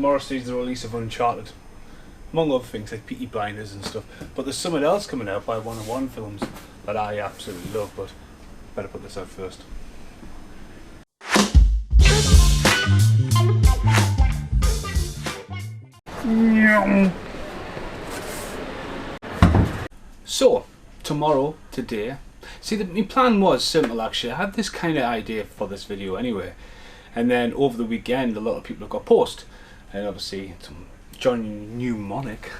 tomorrow sees the release of Uncharted, among other things like Peaky Blinders and stuff. But there's something else coming out by 101 Films that I absolutely love, but better put this out first. So, today, see, my plan was simple actually. I had this kind of idea for this video anyway, and then over the weekend a lot of people have got post, and obviously Johnny Mnemonic,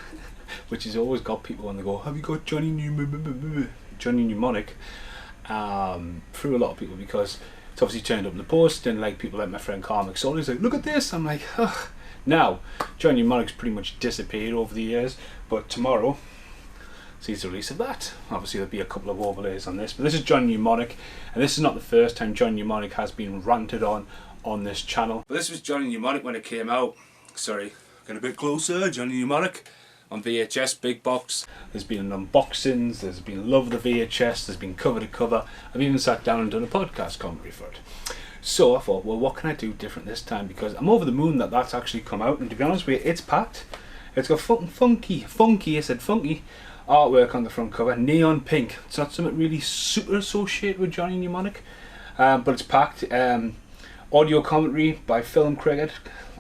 which has always got people when they go, have you got Johnny Mnemonic? Through a lot of people, because it's obviously turned up in the post, and like people like my friend Carmick Soul, he's like, look at this. I'm like, ugh. Now Johnny Mnemonic's pretty much disappeared over the years, but tomorrow sees the release of that. Obviously there'll be a couple of overlays on this, but this is Johnny Mnemonic, and this is not the first time Johnny Mnemonic has been ranted on this channel. But this was Johnny Mnemonic when it came out. Sorry, get a bit closer. Johnny Mnemonic on VHS, big box. There's been unboxings, there's been love of the VHS, there's been cover to cover. I've even sat down and done a podcast commentary for it. So I thought, well, what can I do different this time? Because I'm over the moon that that's actually come out, and to be honest with you, it's packed. It's got funky artwork on the front cover, neon pink. It's not something really super associated with Johnny Mnemonic, but it's packed. Audio commentary by Film Cricket,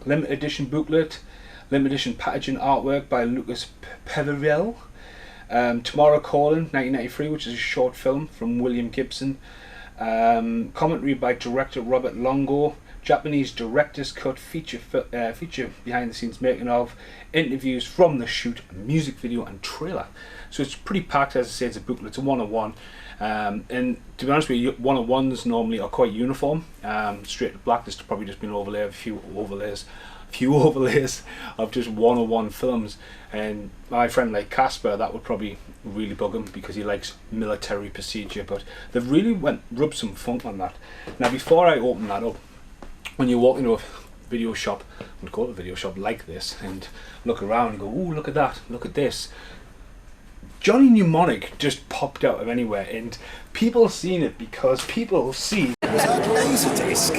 limited edition booklet, limited edition packaging artwork by Lucas Peverell. Tomorrow Calling 1993, which is a short film from William Gibson. Commentary by director Robert Longo. Japanese director's cut, feature behind the scenes making of, interviews from the shoot, music video and trailer. So it's pretty packed. As I say, it's a booklet, it's a 101. And to be honest with you, 101s normally are quite uniform, straight to black. There's probably just been an overlay of a few overlays of just 101 films. And my friend like Casper, that would probably really bug him because he likes military procedure, but they've really rubbed some funk on that. Now before I open that up, when you walk into a video shop, I would call it a video shop like this, and look around and go, ooh, look at that, look at this, Johnny Mnemonic just popped out of anywhere, and people seen it because people see Laserdisc.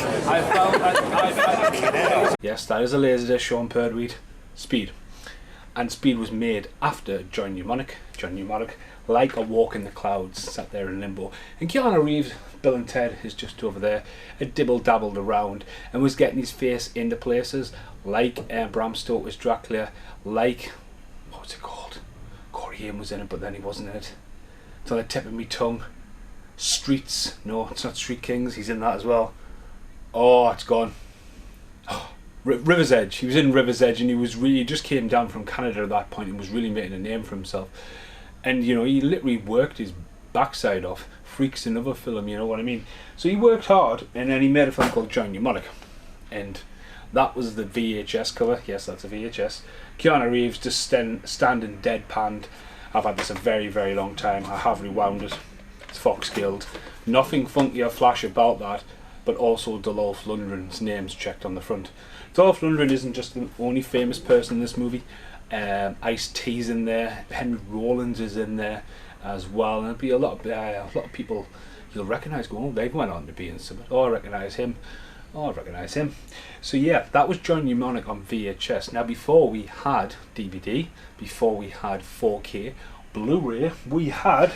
Yes, that is a Laserdisc, Sean Perdweed. Speed. And Speed was made after Johnny Mnemonic. Johnny Mnemonic, like a walk in the clouds, sat there in limbo. And Keanu Reeves, Bill and Ted, is just over there, had dibble-dabbled around and was getting his face into places like Bram Stoker's Dracula, like, what's it called? Corey Haim was in it, but then he wasn't in it. It's on the tip of my tongue. Streets, no, it's not Street Kings, he's in that as well. Oh, it's gone. Oh, River's Edge, he was in River's Edge, and he just came down from Canada at that point and was really making a name for himself. And you know, he literally worked his backside off. Freak's another film, you know what I mean? So he worked hard, and then he made a film called Johnny Mnemonic, and that was the VHS cover. Yes, that's a VHS. Keanu Reeves just standing deadpanned. I've had this a very, very long time. I have rewound it. It's Fox Guild. Nothing funky or flash about that, but also Dolph Lundgren's name's checked on the front. Dolph Lundgren isn't just the only famous person in this movie. Ice-T's in there. Henry Rollins is in there as well, and there'll be a lot of people you'll recognise going, oh, they went on to be in something. Oh, I recognise him. Oh, I recognise him. So yeah, that was Johnny Mnemonic on VHS. Now before we had DVD, before we had 4K, Blu-ray, we had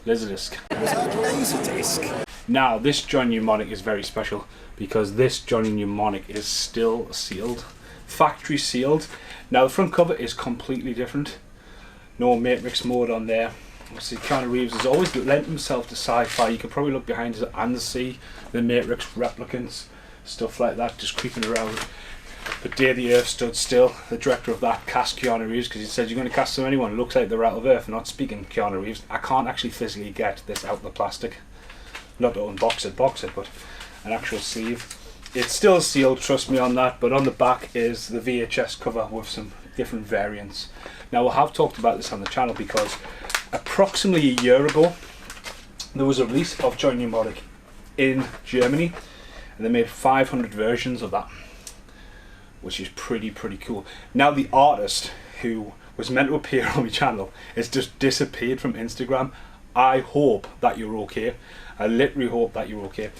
Laserdisc. Laserdisc. Now this Johnny Mnemonic is very special because this Johnny Mnemonic is still sealed, factory sealed. Now the front cover is completely different. No Matrix mode on there. Obviously Keanu Reeves has always lent himself to sci-fi. You can probably look behind it and see the Matrix replicants, stuff like that, just creeping around. The day the Earth stood still, the director of that cast Keanu Reeves because he said, you're going to cast anyone who looks like they're out of Earth. Not speaking Keanu Reeves. I can't actually physically get this out of the plastic. Not to unbox it, but an actual sleeve. It's still sealed, trust me on that, but on the back is the VHS cover with some different variants. Now I have talked about this on the channel because approximately a year ago there was a release of Johnny Mnemonic in Germany, and they made 500 versions of that, which is pretty cool. Now the artist who was meant to appear on my channel has just disappeared from Instagram. I hope that you're okay. I literally hope that you're okay.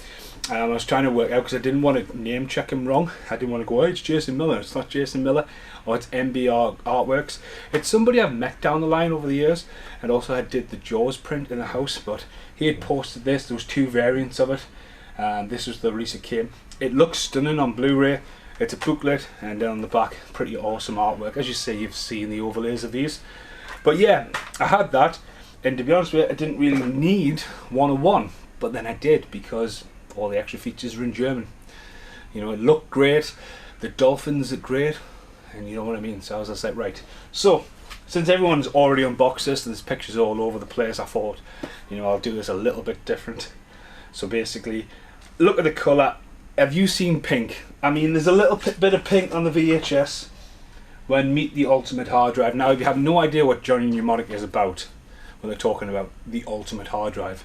I was trying to work out, because I didn't want to name check him wrong. I didn't want to go, oh, it's Jason Miller. It's not Jason Miller, or it's MBR Artworks. It's somebody I've met down the line over the years, and also I did the Jaws print in the house, but he had posted this. There was 2 variants of it. This was the release it came. It looks stunning on Blu-ray. It's a booklet, and then on the back, pretty awesome artwork. As you see, you've seen the overlays of these. But yeah, I had that, and to be honest with you, I didn't really need 101, but then I did, because all the extra features are in German. You know, it looked great, the dolphins are great, and you know what I mean. So I was just like, right. So since everyone's already unboxed this and there's pictures all over the place, I thought, you know, I'll do this a little bit different. So basically, look at the colour. Have you seen pink? I mean, there's a little bit of pink on the VHS when Meet the Ultimate Hard Drive. Now, if you have no idea what Johnny Mnemonic is about, when they're talking about the Ultimate Hard Drive,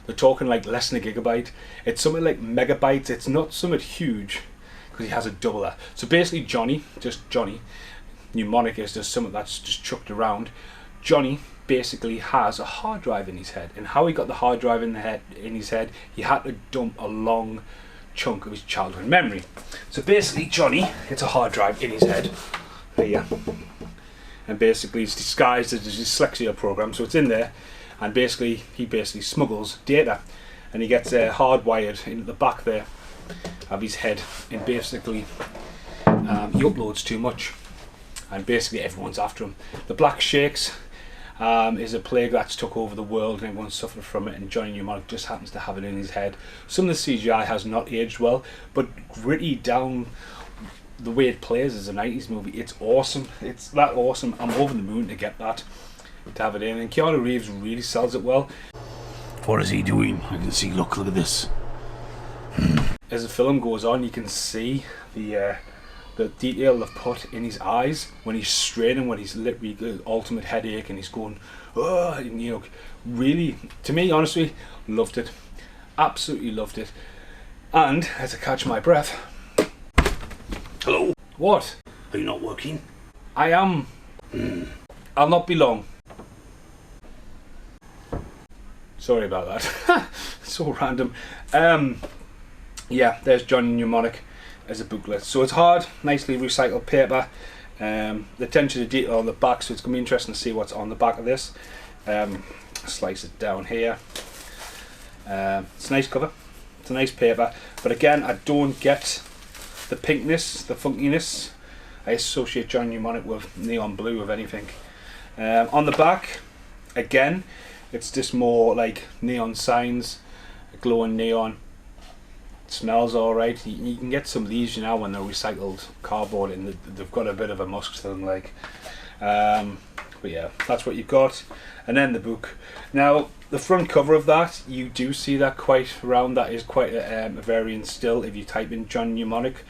they're talking like less than a gigabyte. It's something like megabytes. It's not something huge, because he has a double R. So basically Johnny, just Johnny, Mnemonic is just something that's just chucked around. Johnny basically has a hard drive in his head, and how he got the hard drive in his head, he had to dump a long chunk of his childhood memory. So basically Johnny gets a hard drive in his head here, and basically it's disguised as a dyslexia program, so it's in there. And basically, he basically smuggles data, and he gets hardwired into the back there of his head, and basically he uploads too much, and basically everyone's after him. The Black Shakes is a plague that's took over the world, and everyone's suffered from it, and Johnny Mnemonic just happens to have it in his head. Some of the CGI has not aged well, but gritty down the way it plays as a 90s movie, it's awesome. It's that awesome. I'm over the moon to get that, to have it in, and Keanu Reeves really sells it well. What is he doing? I can see, look at this. As the film goes on, you can see the detail they've put in his eyes when he's straining, when he's literally got an ultimate headache, and he's going, oh, and, you know, really, to me, honestly, loved it. Absolutely loved it. And as I catch my breath, Hello? what? Are you not working? I am. I'll not be long. Sorry about that. So random. Yeah, there's Johnny Mnemonic as a booklet. So it's hard, nicely recycled paper. The attention to detail on the back, so it's going to be interesting to see what's on the back of this. Slice it down here. It's a nice cover. It's a nice paper. But again, I don't get the pinkness, the funkiness. I associate Johnny Mnemonic with neon blue, if anything. On the back, again, it's just more like neon signs, glowing neon. It smells alright. You can get some of these, you know, when they're recycled cardboard, and they've got a bit of a musk to them, like. But yeah, that's what you've got. And then the book. Now, the front cover of that, you do see that quite round. That is quite a variant still if you type in John Mnemonic.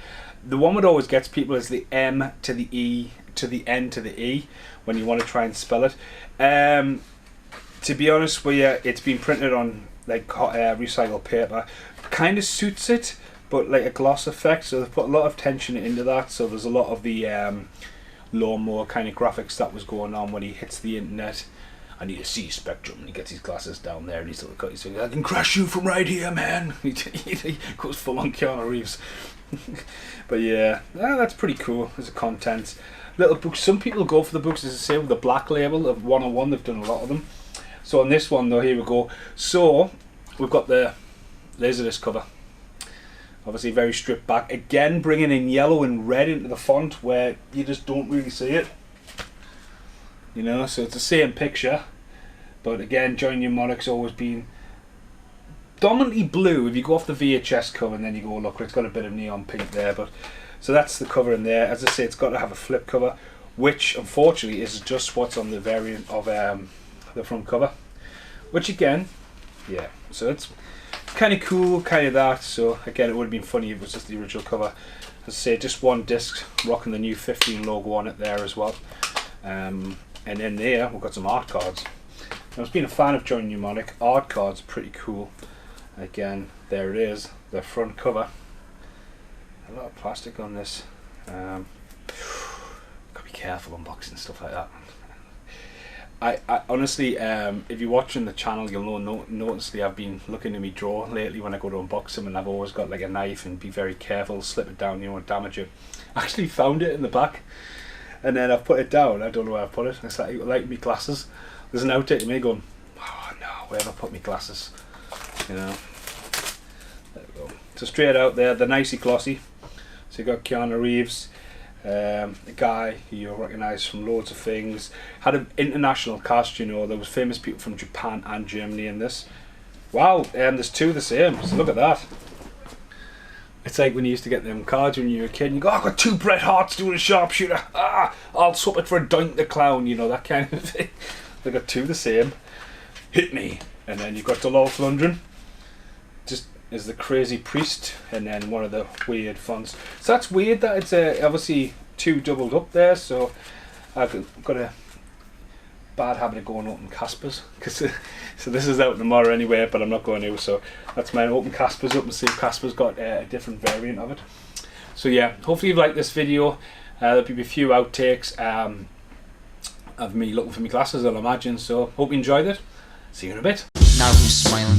The one that always gets people is the M to the E to the N to the E when you want to try and spell it. To be honest with you, it's been printed on like recycled paper. Kind of suits it, but like a gloss effect, so they've put a lot of tension into that. So there's a lot of the lawnmower kind of graphics that was going on when he hits the internet. I need a C spectrum, and he gets his glasses down there, and he's saying, I can crash you from right here, man. He goes full on Keanu Reeves. But yeah, that's pretty cool as a content. Little books. Some people go for the books, as I say, with the black label of 101. They've done a lot of them. So on this one though, here we go. So we've got the Laserdisc cover. Obviously very stripped back. Again, bringing in yellow and red into the font where you just don't really see it. You know, so it's the same picture. But again, Johnny Mnemonic's always been dominantly blue. If you go off the VHS cover and then you go, look, it's got a bit of neon pink there. But so that's the cover in there. As I say, it's got to have a flip cover, which unfortunately is just what's on the variant of the front cover. Which again, yeah, so it's kind of cool, kind of that. So again, it would have been funny if it was just the original cover. As I say, just one disc, rocking the new 15 logo on it there as well. And then there, we've got some art cards. Now, I've been a fan of Johnny Mnemonic. Art cards are pretty cool. Again, there it is, the front cover. A lot of plastic on this. Gotta be careful unboxing stuff like that. I honestly, if you're watching the channel, you'll notice I've been looking in my drawer lately when I go to unbox them, and I've always got like a knife and be very careful, slip it down, you don't want to damage it. I actually found it in the back, and then I've put it down. I don't know where I put it. It's like my glasses. There's an outtake of me going, oh no, where have I put my glasses? You know. There we go. So straight out there, they're nicely glossy. So you got Keanu Reeves. A guy who you'll recognise from loads of things, had an international cast, you know. There was famous people from Japan and Germany in this. Wow, there's two the same, so look at that. It's like when you used to get them cards when you were a kid and you go, I've got 2 Bret Harts doing a sharpshooter, I'll swap it for a Doink the Clown, you know, that kind of thing. They've got 2 the same. Hit me. And then you've got Dolph Lundgren, just is the crazy priest, and then one of the weird fonts. So that's weird that it's obviously 2 doubled up there, so I've got a bad habit of going open Caspers, so this is out tomorrow anyway, but I'm not going to, so that's mine. Open Caspers up and see if Casper's got a different variant of it. So yeah, hopefully you've liked this video. There'll be a few outtakes of me looking for my glasses, I'll imagine, so hope you enjoyed it. See you in a bit. Now who's smiling?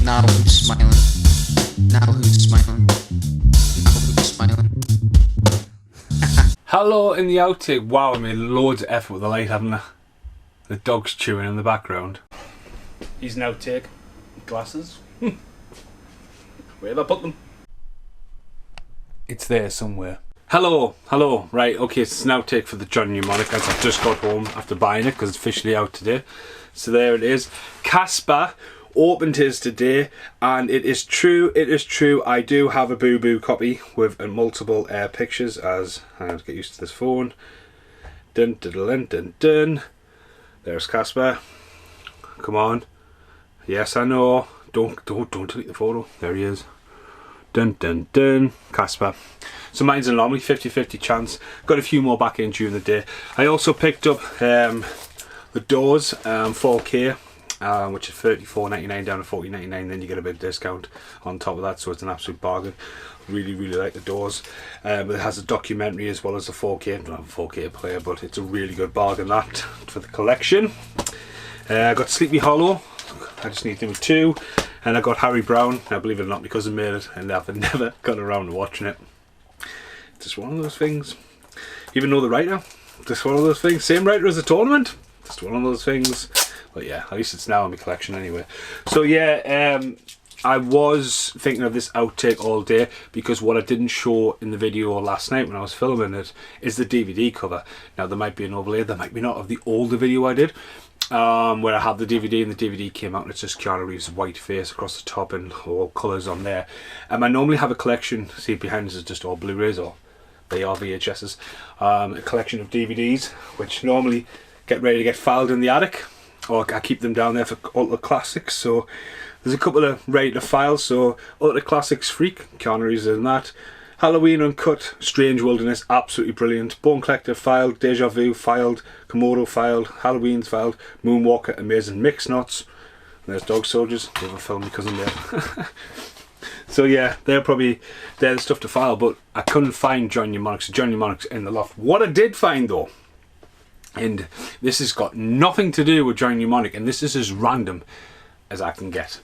Now who's smiling? Now who's smiling? Now who's smiling? Hello in the outtake. Wow, I made loads of effort with the light, haven't I? The dog's chewing in the background. He's an outtake. Glasses. Where have I put them? It's there somewhere. Hello. Right, okay, it's an outtake for the John Mnemonic, as I've just got home after buying it because it's officially out today. So there it is. Casper opened his today, and it is true, I do have a Boo Boo copy with multiple pictures, as I have to get used to this phone. Dun dun dun dun dun. There's Casper. Come on. Yes, I know. Don't delete the photo. There he is. Dun dun dun. Casper. So mine's an anomaly, 50-50 chance. Got a few more back in during the day. I also picked up the Doors 4K, which is $34.99 down to $40.99. Then you get a bit of discount on top of that, so it's an absolute bargain. Really like the Doors. But it has a documentary as well as a 4K. I don't have a 4K player, but it's a really good bargain, that, for the collection. I got Sleepy Hollow. I just need number 2. And I got Harry Brown. Now, believe it or not, because I made it, and I've never got around to watching it. It's just one of those things. Even though the writer, just one of those things. Same writer as the tournament. Just one of those things. But yeah, at least it's now in my collection anyway. So yeah, I was thinking of this outtake all day because what I didn't show in the video last night when I was filming it is the DVD cover. Now there might be an overlay, there might be not, of the older video I did, where I had the DVD and the DVD came out and it's just Keanu Reeves' white face across the top and all colours on there. I normally have a collection, see behind us is just all Blu-rays, or they are VHSs, a collection of DVDs which normally get ready to get filed in the attic, or I keep them down there for Ultra Classics. So there's a couple of ready to file. So Ultra Classics Freak, Keanu Reeves in that. Halloween Uncut, Strange Wilderness, absolutely brilliant. Bone Collector filed, Deja Vu filed, Komodo filed, Halloween's filed, Moonwalker, Amazing Mix Knots. And there's Dog Soldiers, they have a film because I'm there. So yeah, they're the stuff to file, but I couldn't find John Mnemonic, so John Mnemonic's in the loft. What I did find though, and this has got nothing to do with John Mnemonic, and this is as random as I can get.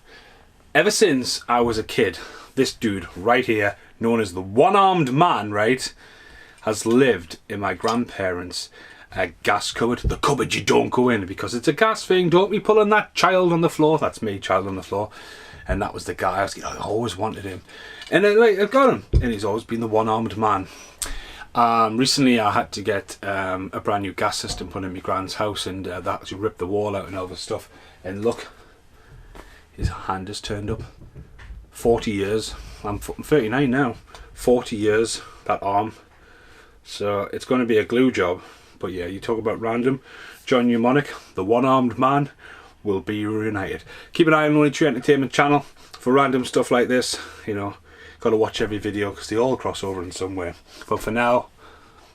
Ever since I was a kid, this dude right here, known as the One-Armed Man, right, has lived in my grandparents' gas cupboard. The cupboard you don't go in because it's a gas thing. Don't be pulling that child on the floor. That's me, child on the floor. And that was the guy. I always wanted him, and I've got him, and he's always been the One-Armed Man. Recently I had to get a brand new gas system put in my grand's house, and that actually ripped the wall out and all this stuff, and look, his hand has turned up. 40 years, I'm 39 now, 40 years, that arm. So it's going to be a glue job. But yeah, you talk about random, John Mnemonic, the One-Armed Man, will be reunited. Keep an eye on Lonely Tree Entertainment channel for random stuff like this, you know. Got to watch every video because they all cross over in some way. But for now,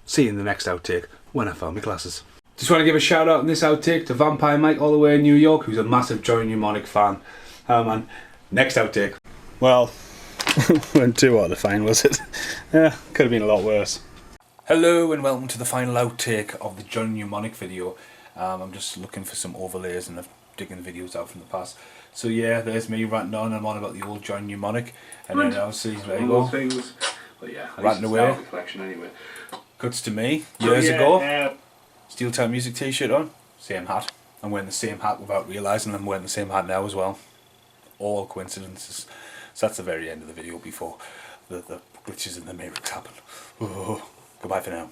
see you in the next outtake when I found my glasses. Just want to give a shout out in this outtake to Vampire Mike all the way in New York, who's a massive John Mnemonic fan. Man, next outtake. Well, wasn't too hard to find, was it? Yeah, could have been a lot worse. Hello and welcome to the final outtake of the John Mnemonic video. I'm just looking for some overlays and I've digging the videos out from the past. So yeah, there's me ranting on and on about the old John Mnemonic, and then obviously there you go, things. But yeah, ranting away. The collection anyway. Cuts to me years ago. Yeah. Steel Time Music t-shirt on, same hat. I'm wearing the same hat without realising I'm wearing the same hat now as well. All coincidences. So that's the very end of the video before the glitches in the matrix happen. Oh, goodbye for now.